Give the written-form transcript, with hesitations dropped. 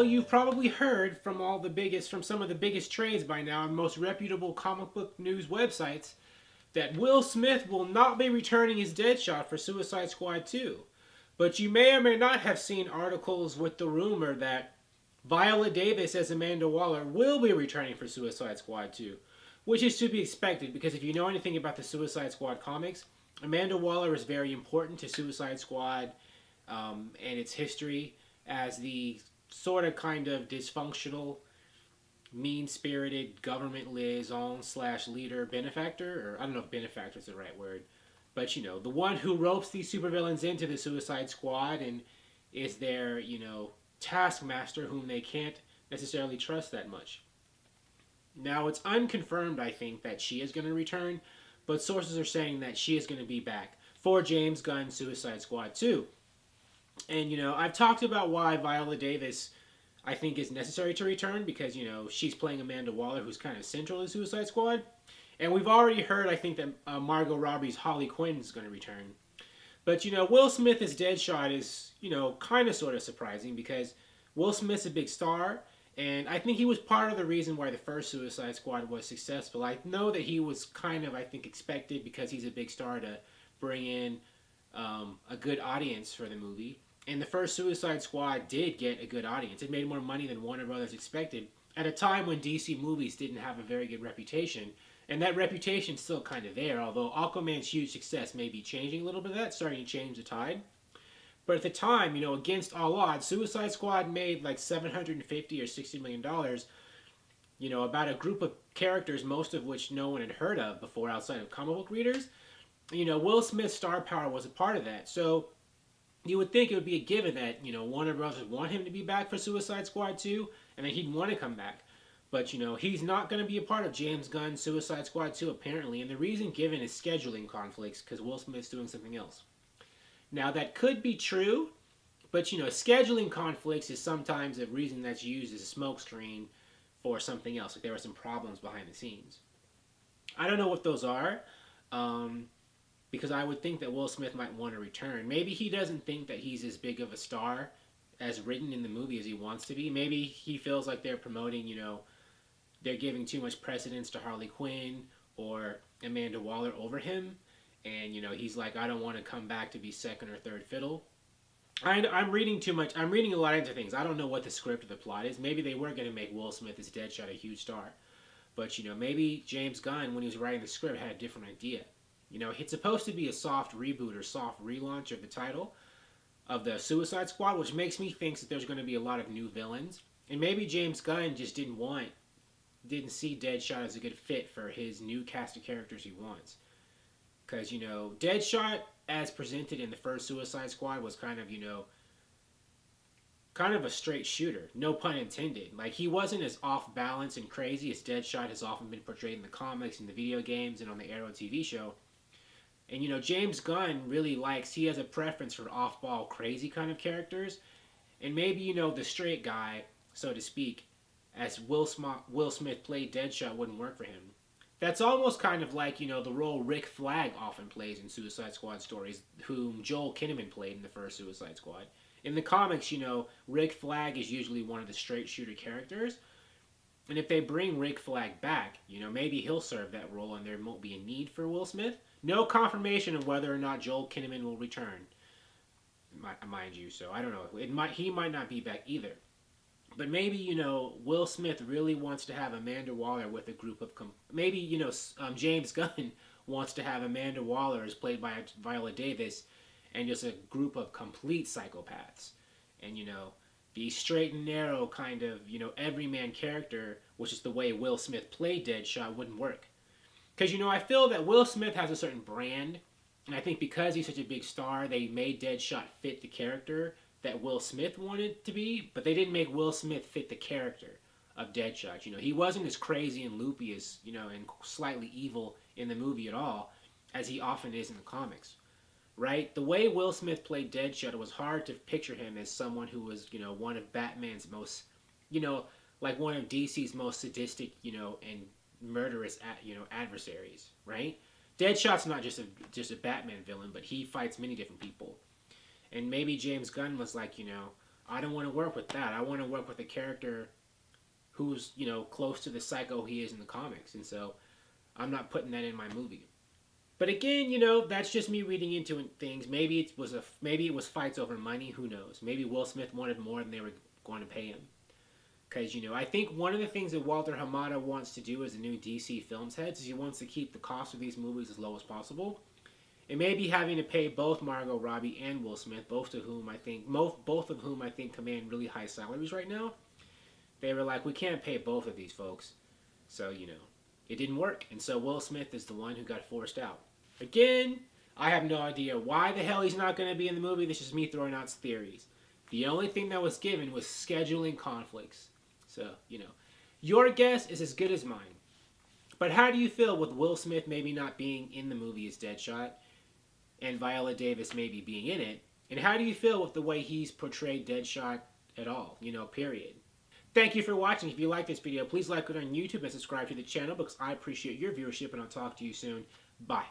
Well, you've probably heard from some of the biggest trades by now and most reputable comic book news websites that Will Smith will not be returning his Deadshot for Suicide Squad 2. But you may or may not have seen articles with the rumor that Viola Davis as Amanda Waller will be returning for Suicide Squad 2, which is to be expected because if you know anything about the Suicide Squad comics, Amanda Waller is very important to Suicide Squad and its history as the sort of kind of dysfunctional, mean-spirited government liaison slash leader benefactor, or I don't know if benefactor is the right word, but you know, the one who ropes these supervillains into the Suicide Squad and is their, you know, taskmaster whom they can't necessarily trust that much. Now, it's unconfirmed, I think, that she is going to return, but sources are saying that she is going to be back for James Gunn's Suicide Squad 2. And, you know, I've talked about why Viola Davis, I think, is necessary to return because, you know, she's playing Amanda Waller, who's kind of central to Suicide Squad. And we've already heard, I think, that Margot Robbie's Harley Quinn is going to return. But, you know, Will Smith as Deadshot is, you know, kind of sort of surprising because Will Smith's a big star. And I think he was part of the reason why the first Suicide Squad was successful. I know that he was kind of, I think, expected because he's a big star to bring in a good audience for the movie. And the first Suicide Squad did get a good audience. It made more money than Warner Brothers expected at a time when DC movies didn't have a very good reputation. And that reputation's still kind of there, although Aquaman's huge success may be changing a little bit of that, starting to change the tide. But at the time, you know, against all odds, Suicide Squad made like $750 or $60 million, you know, about a group of characters, most of which no one had heard of before outside of comic book readers. You know, Will Smith's star power was a part of that. So you would think it would be a given that, you know, Warner Bros. Would want him to be back for Suicide Squad 2, and that he'd want to come back. But, you know, he's not going to be a part of James Gunn's Suicide Squad 2, apparently. And the reason given is scheduling conflicts, because Will Smith's doing something else. Now, that could be true, but, you know, scheduling conflicts is sometimes a reason that's used as a smokescreen for something else. Like there were some problems behind the scenes. I don't know what those are, because I would think that Will Smith might want to return. Maybe he doesn't think that he's as big of a star as written in the movie as he wants to be. Maybe he feels like they're promoting, you know, they're giving too much precedence to Harley Quinn or Amanda Waller over him. And, you know, he's like, I don't want to come back to be second or third fiddle. I'm reading too much. I'm reading a lot into things. I don't know what the script or the plot is. Maybe they were going to make Will Smith as Deadshot a huge star. But, you know, maybe James Gunn, when he was writing the script, had a different idea. You know, it's supposed to be a soft reboot or soft relaunch of the title of the Suicide Squad, which makes me think that there's going to be a lot of new villains. And maybe James Gunn just didn't see Deadshot as a good fit for his new cast of characters he wants. Because, you know, Deadshot, as presented in the first Suicide Squad, was kind of, you know, kind of a straight shooter. No pun intended. Like, he wasn't as off balance and crazy as Deadshot has often been portrayed in the comics and the video games and on the Arrow TV show. And, you know, James Gunn really he has a preference for off-ball, crazy kind of characters. And maybe, you know, the straight guy, so to speak, as Will Smith played Deadshot wouldn't work for him. That's almost kind of like, you know, the role Rick Flag often plays in Suicide Squad stories, whom Joel Kinnaman played in the first Suicide Squad. In the comics, you know, Rick Flag is usually one of the straight shooter characters. And if they bring Rick Flag back, you know, maybe he'll serve that role and there won't be a need for Will Smith. No confirmation of whether or not Joel Kinnaman will return, mind you. So I don't know. He might not be back either. But maybe, you know, Will Smith really wants to have Amanda Waller with a group of... maybe, you know, James Gunn wants to have Amanda Waller as played by Viola Davis and just a group of complete psychopaths. And, you know, the straight and narrow kind of, you know, everyman character, which is the way Will Smith played Deadshot, wouldn't work. Because, you know, I feel that Will Smith has a certain brand, and I think because he's such a big star, they made Deadshot fit the character that Will Smith wanted to be, but they didn't make Will Smith fit the character of Deadshot. You know, he wasn't as crazy and loopy as, you know, and slightly evil in the movie at all, as he often is in the comics. Right? The way Will Smith played Deadshot, it was hard to picture him as someone who was, you know, one of Batman's most, you know, like one of DC's most sadistic, you know, and murderous, you know, adversaries, right? Deadshot's not just a Batman villain, but he fights many different people. And maybe James Gunn was like, you know, I don't want to work with that. I want to work with a character who's, you know, close to the psycho he is in the comics. And so I'm not putting that in my movie. But again, you know, that's just me reading into things. Maybe it was fights over money. Who knows? Maybe Will Smith wanted more than they were going to pay him. Because, you know, I think one of the things that Walter Hamada wants to do as a new DC Films head is he wants to keep the cost of these movies as low as possible. And maybe having to pay both Margot Robbie and Will Smith, both of whom I think command really high salaries right now. They were like, we can't pay both of these folks. So, you know, it didn't work. And so Will Smith is the one who got forced out. Again, I have no idea why the hell he's not going to be in the movie. This is me throwing out theories. The only thing that was given was scheduling conflicts. So, you know, your guess is as good as mine. But how do you feel with Will Smith maybe not being in the movie as Deadshot and Viola Davis maybe being in it? And how do you feel with the way he's portrayed Deadshot at all, you know, period? Thank you for watching. If you like this video, please like it on YouTube and subscribe to the channel because I appreciate your viewership, and I'll talk to you soon. Bye.